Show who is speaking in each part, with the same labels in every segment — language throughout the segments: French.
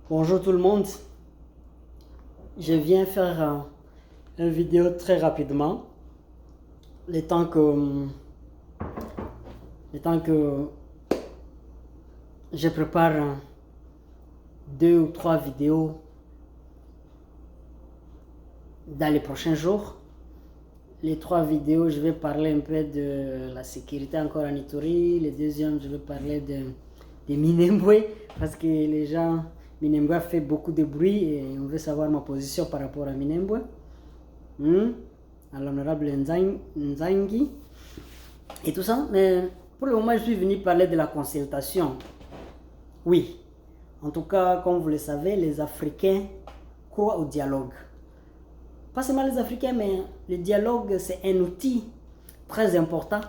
Speaker 1: Bonjour tout le monde, je viens faire une vidéo très rapidement, le temps que je prépare deux ou trois vidéos dans les prochains jours. Les trois vidéos, je vais parler un peu de la sécurité encore en Ituri. Le deuxième, je vais parler de Minembwe, parce que les gens, Minembwe a fait beaucoup de bruit et on veut savoir ma position par rapport à Minembwe. À l'honorable Nzangi et tout ça. Mais pour le moment, je suis venu parler de la consultation. Oui, en tout cas, comme vous le savez, les Africains croient au dialogue. Pas seulement les Africains, mais le dialogue, c'est un outil très important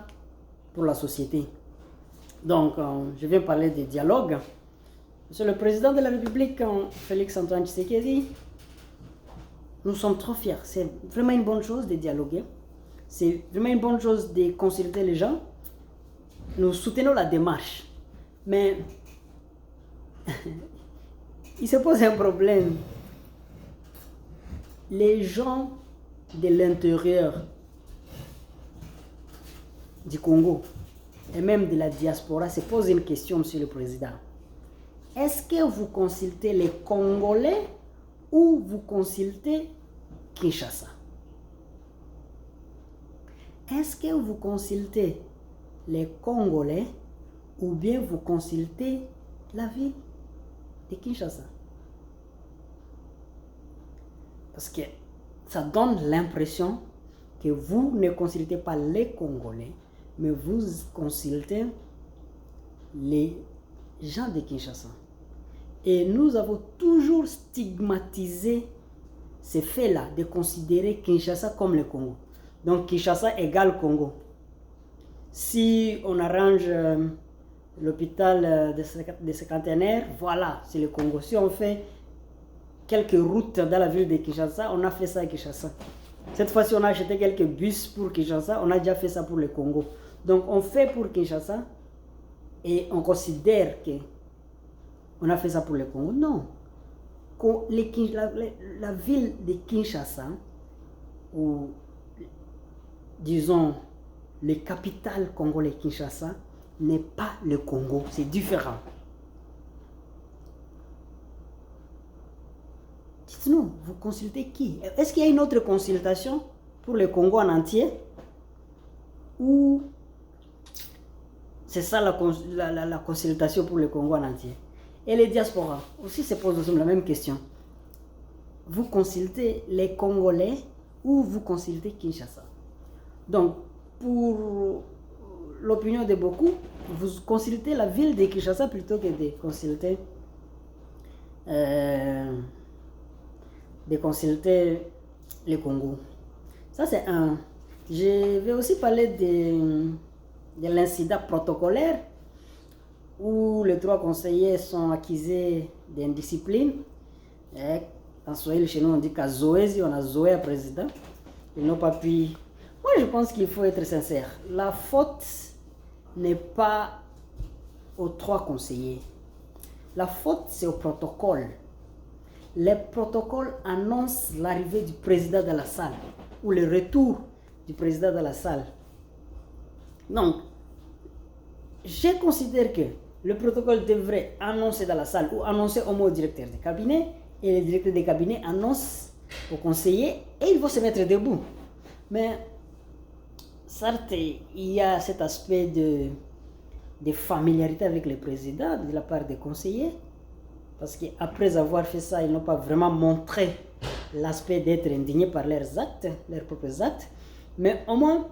Speaker 1: pour la société. Donc, je vais parler de dialogue. Monsieur le président de la République, Félix Antoine Tshisekedi, nous sommes trop fiers. C'est vraiment une bonne chose de dialoguer. C'est vraiment une bonne chose de consulter les gens. Nous soutenons la démarche. Mais il se pose un problème. Les gens de l'intérieur du Congo et même de la diaspora se posent une question, Monsieur le Président. Est-ce que vous consultez les Congolais ou vous consultez Kinshasa? Est-ce que vous consultez les Congolais ou bien vous consultez la ville de Kinshasa? Parce que ça donne l'impression que vous ne consultez pas les Congolais, mais vous consultez les gens de Kinshasa. Et nous avons toujours stigmatisé ce fait-là de considérer Kinshasa comme le Congo. Donc Kinshasa égale Congo. Si on arrange l'hôpital de cinquantenaire, voilà, c'est le Congo. Si on fait quelques routes dans la ville de Kinshasa, on a fait ça à Kinshasa. Cette fois-ci, on a acheté quelques bus pour Kinshasa, on a déjà fait ça pour le Congo. Donc on fait pour Kinshasa et on considère que on a fait ça pour le Congo. Non. La ville de Kinshasa, ou disons le capital congolais Kinshasa, n'est pas le Congo, c'est différent. Dites-nous, vous consultez qui? Est-ce qu'il y a une autre consultation pour le Congo en entier? Ou c'est ça la consultation pour le Congo en entier? Et les diasporas aussi se posent la même question. Vous consultez les Congolais ou vous consultez Kinshasa? Donc, pour l'opinion de beaucoup, vous consultez la ville de Kinshasa plutôt que de consulter le Congo. Ça, c'est un. Je vais aussi parler de l'incident protocolaire où les trois conseillers sont accusés d'indiscipline. En Swahili, chez nous, on dit qu'à Zoézi, on a Zoé à président. Ils n'ont pas pu. Moi, je pense qu'il faut être sincère. La faute n'est pas aux trois conseillers. La faute, c'est au protocole. Les protocoles annoncent l'arrivée du président de la salle ou le retour du président de la salle. Donc, je considère que le protocole devrait annoncer dans la salle ou annoncer au moins au directeur de cabinet, et le directeur de cabinet annonce aux conseillers et ils vont se mettre debout. Mais certes, il y a cet aspect de familiarité avec le président de la part des conseillers, parce qu'après avoir fait ça, ils n'ont pas vraiment montré l'aspect d'être indignés par leurs actes, leurs propres actes, mais au moins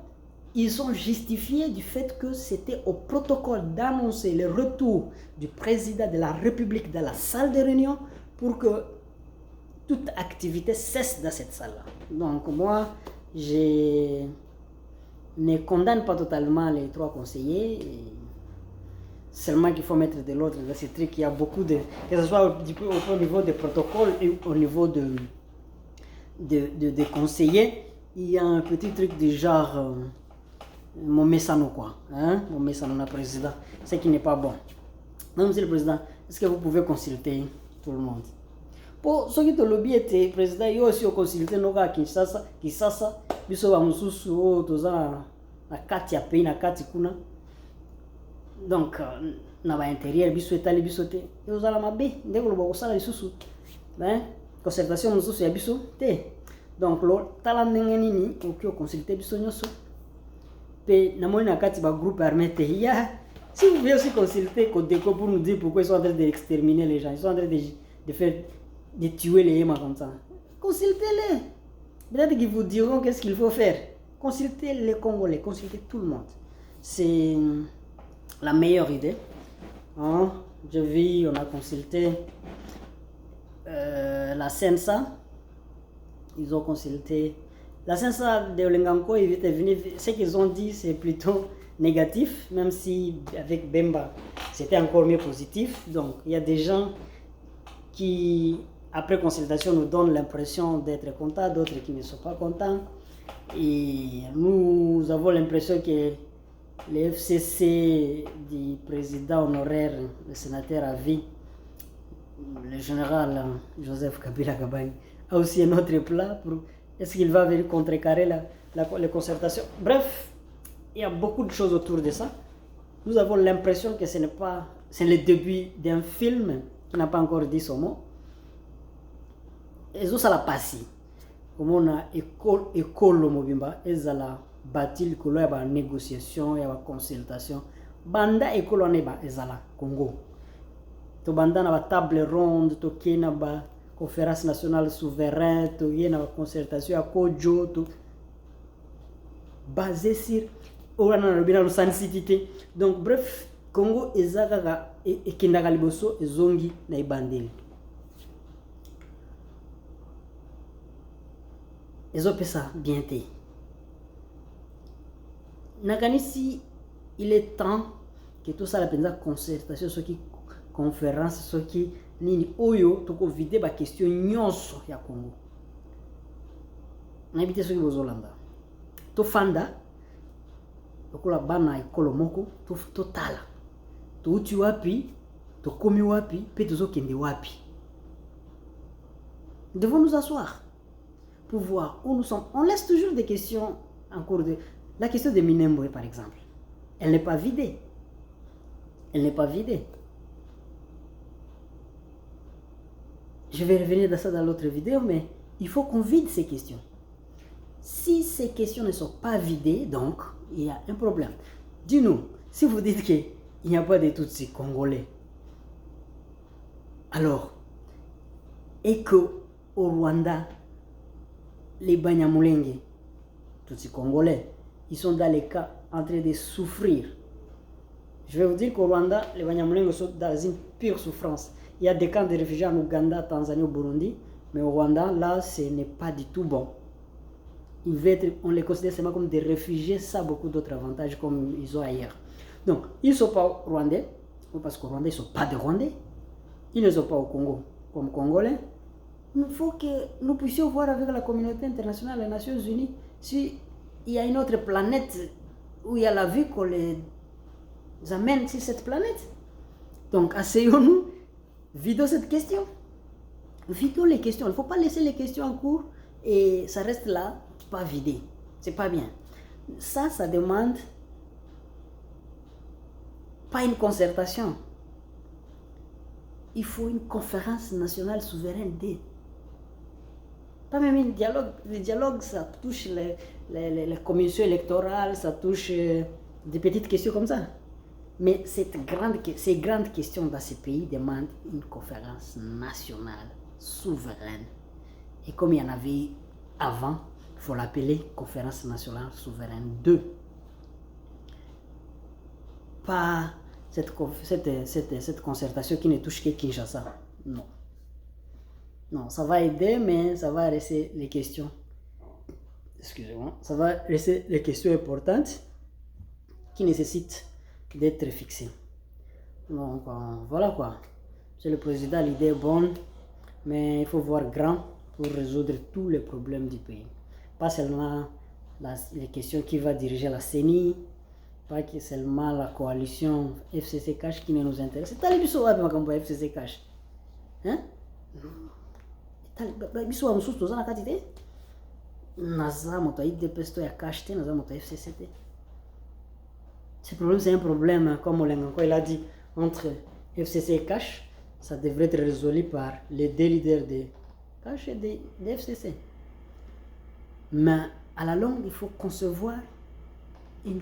Speaker 1: ils ont justifié du fait que c'était au protocole d'annoncer le retour du président de la République dans la salle de réunion pour que toute activité cesse dans cette salle-là. Donc moi, je ne condamne pas totalement les trois conseillers, seulement qu'il faut mettre de l'ordre dans ces trucs. Il y a beaucoup de, que ce soit au niveau des protocoles et au niveau des conseillers, il y a un petit truc du genre mon messano quoi, mon messano président, ce qui n'est pas bon. Donc, Monsieur le Président, est-ce que vous pouvez consulter tout le monde? pour ceux qui te lobby était président, il y a aussi consulté nos gars Kinshasa, biso ba mususu o toza na kati ya pays na kati kuna. Donc na ba intérieur biso etali biso te. Yo zala mabe, ndeko lobo kosala lisusu. Ben, concertation mususu ya biso te. Donc lo tala ndenge nini okyo consulter biso nyoso. Pe na moni na kati ba groupe armé te. Ya si vous voulez aussi consulter Codeco pour nous dire pourquoi ils sont en train d'exterminer les gens, ils sont en train de tuer les Yéma comme ça. Consultez-les. Peut-être qu'ils vous diront qu'est-ce qu'il faut faire. Consultez les Congolais, consultez tout le monde. C'est la meilleure idée. Hein? Je vis, on a consulté la CENSA. Ils ont consulté la CENSA de Olenganko. Ce qu'ils ont dit, c'est plutôt négatif, même si avec Bemba, c'était encore mieux positif. Donc, il y a des gens qui, après consultation, nous donnent l'impression d'être contents, d'autres qui ne sont pas contents. Et nous avons l'impression que le FCC du président honoraire, le sénateur à vie, le général Joseph Kabila Kabange, a aussi un autre plat. Est-ce qu'il va venir contrecarrer les concertations? Bref, il y a beaucoup de choses autour de ça. Nous avons l'impression que c'est le début d'un film qui n'a pas encore dit son mot. Et ça l'a passé. Comme on a école mobimba, ils ont bâti l'école, il y a une négociation, il y a une consultation. Banda école on est bas, ils ont Congo. To banda na table ronde, to kena ba conférence nationale souveraine, to yena ba concertation à Kojo, to basé sur la sensibilité. Donc bref, Congo ezaka et kendaka liboso ezongi na ibandeli. Ezopesa bien te. Nakanisi, il est temps que tout ça la penza concertation ce qui conférence ce qui nini oyo toko vide ba question nyonso ya Congo. Na bité ce qui bozolanda. To fanda tokola bana ekolo moko to tala. To uti wapi, to komi wapi, pe tozokende wapi. Nous devons nous asseoir pour voir où nous sommes. On laisse toujours des questions en cours de... La question de Minembwe, par exemple, elle n'est pas vidée. Elle n'est pas vidée. Je vais revenir dans ça dans l'autre vidéo, mais il faut qu'on vide ces questions. Si ces questions ne sont pas vidées, donc, il y a un problème. Dis-nous, si vous dites qu'il n'y a pas de Tutsis congolais, alors, et qu'au Rwanda, les Banyamulenge, Tutsis congolais, ils sont dans les cas en train de souffrir. Je vais vous dire qu'au Rwanda, les Banyamulenge sont dans une pure souffrance. Il y a des camps de réfugiés en Ouganda, Tanzanie, au Burundi, mais au Rwanda, là, ce n'est pas du tout bon. On les considère seulement comme des réfugiés, ça a beaucoup d'autres avantages comme ils ont ailleurs. Donc, ils ne sont pas rwandais, parce qu'au Rwanda, ils ne sont pas des Rwandais. Ils ne sont pas au Congo comme Congolais. Il faut que nous puissions voir avec la communauté internationale, les Nations Unies, s'il y a une autre planète où il y a la vie qu'on les amène sur cette planète. Donc, asseyons-nous, vidons cette question. Vidons les questions. Il ne faut pas laisser les questions en cours et ça reste là, pas vidé. C'est pas bien. Ça demande pas une concertation. Il faut une conférence nationale souveraine des... Pas même un dialogue. Le dialogue, ça touche les commissions électorales, ça touche des petites questions comme ça. Mais ces grandes questions dans ces pays demandent une conférence nationale souveraine. Et comme il y en avait avant, il faut l'appeler conférence nationale souveraine 2. Pas cette concertation qui ne touche que Kinshasa. Non. Non, ça va aider, mais ça va rester les questions. Excusez-moi. Ça va rester les questions importantes qui nécessitent d'être fixées. Donc, voilà quoi. C'est le président, l'idée est bonne, mais il faut voir grand pour résoudre tous les problèmes du pays. Pas seulement les questions qui va diriger la CENI, pas que seulement la coalition FCC Cash qui ne nous intéresse. C'est Talibiso FCC Cash. Hein? biso wa mosusu toza na kati te naza moto ya IDPS to ya cash te naza moto ya FCC te. Ce problème c'est un problème comme Olenganko il a dit entre FCC et cash, ça devrait être résolu par les deux leaders de cash et de FCC. Mais à la longue, il faut concevoir une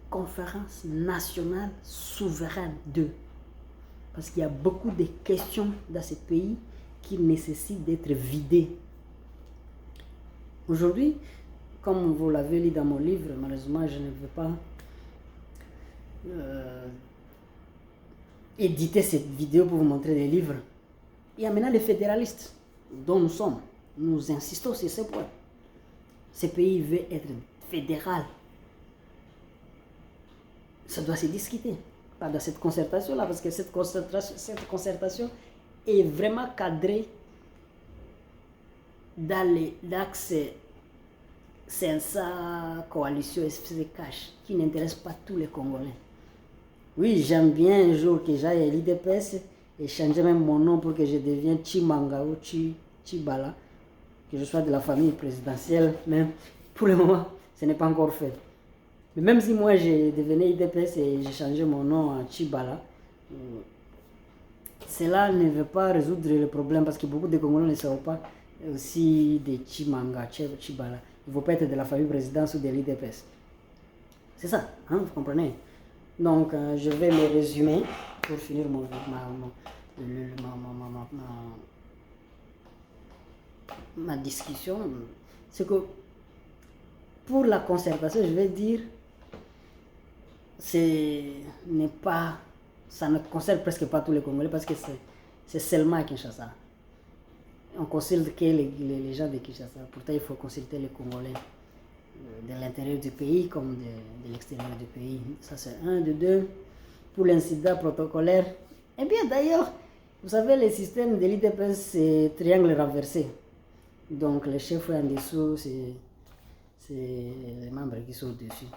Speaker 1: conférence nationale souveraine d'eux. Parce qu'il y a beaucoup de questions dans ce pays qui nécessitent d'être vidées. Aujourd'hui, comme vous l'avez lu dans mon livre, malheureusement je ne veux pas éditer cette vidéo pour vous montrer des livres. Il y a maintenant les fédéralistes dont nous sommes. Nous insistons sur ce point. Ce pays veut être fédéral. Ça doit se discuter. Pas dans cette concertation-là, parce que cette concertation est vraiment cadrée dans l'axe CENSA, coalition FCC Cash, qui n'intéresse pas tous les Congolais. Oui, j'aime bien un jour que j'aille à l'IDPS et changer même mon nom pour que je devienne Chimanga ou Chibala, que je sois de la famille présidentielle, mais pour le moment, ce n'est pas encore fait. Mais même si moi je devenais IDPS et j'ai changé mon nom à Chibala, cela ne veut pas résoudre le problème parce que beaucoup de Congolais ne savent pas aussi de Chimanga, Chibala. Il ne faut pas être de la famille présidence ou de l'IDPS. C'est ça, hein, vous comprenez? Donc, je vais me résumer pour finir ma discussion. C'est que pour la concertation, je vais dire, ça ne concerne presque pas tous les Congolais parce que c'est seulement à Kinshasa. On consulte que les gens de Kinshasa. Pourtant, il faut consulter les Congolais de l'intérieur du pays comme de l'extérieur du pays. Ça, c'est un. De deux, pour l'incident protocolaire. Eh bien, d'ailleurs, vous savez, le système de l'IDPS, c'est triangle renversé. Donc, le chef en dessous, c'est les membres qui sont au-dessus.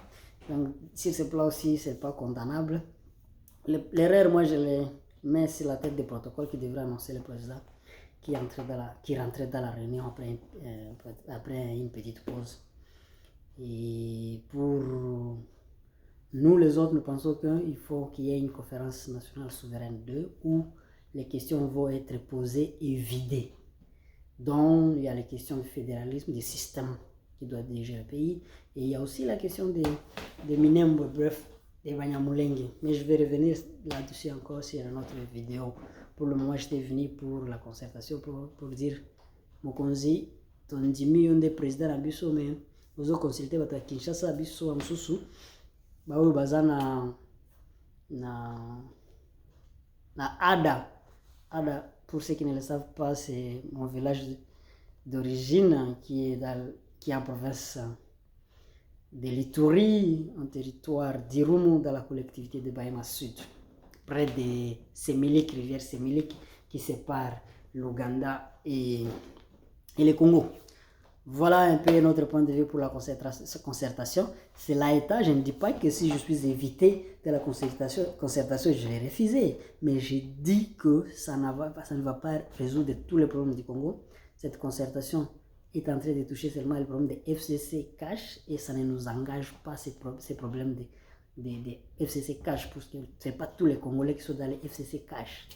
Speaker 1: Donc, sur ce plan aussi, c'est pas condamnable. L'erreur, moi, je les mets sur la tête des protocoles qui devrait annoncer le président qui rentrait dans la réunion après une petite pause. Et pour nous, les autres, nous pensons qu'il faut qu'il y ait une conférence nationale souveraine 2 où les questions vont être posées et vidées. Donc, il y a les questions du fédéralisme, du système qui doit diriger le pays. Et il y a aussi la question des Minembwe, bref, des Banyamulenge. Mais je vais revenir là-dessus encore sur une autre vidéo. Pour le moment, j'étais venu pour la concertation pour dire Mokonzi, ton dimi yonde président na biso mais ozo consulter bata Kinshasa biso wa mususu ba oyo baza na Ada. Ada, pour ceux qui ne le savent pas, c'est mon village d'origine qui est en province de l'Ituri, en territoire d'Irumu, dans la collectivité de Bahema Sud, près de Sémilik, rivière Sémilik, qui sépare l'Ouganda et le Congo. Voilà un peu notre point de vue pour la concertation. Cela étant, je ne dis pas que si je suis invité de la concertation, je vais refuser. Mais je dis que ça ne va pas résoudre tous les problèmes du Congo. Cette concertation est en train de toucher seulement le problème des FCC Cash et ça ne nous engage pas ces problèmes des FCC Cash parce que ce n'est pas tous les Congolais qui sont dans les FCC Cash.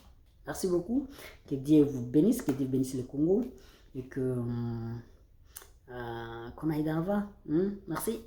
Speaker 1: Merci beaucoup. Que Dieu vous bénisse, que Dieu bénisse le Congo et que qu'on aille d'avant. Merci.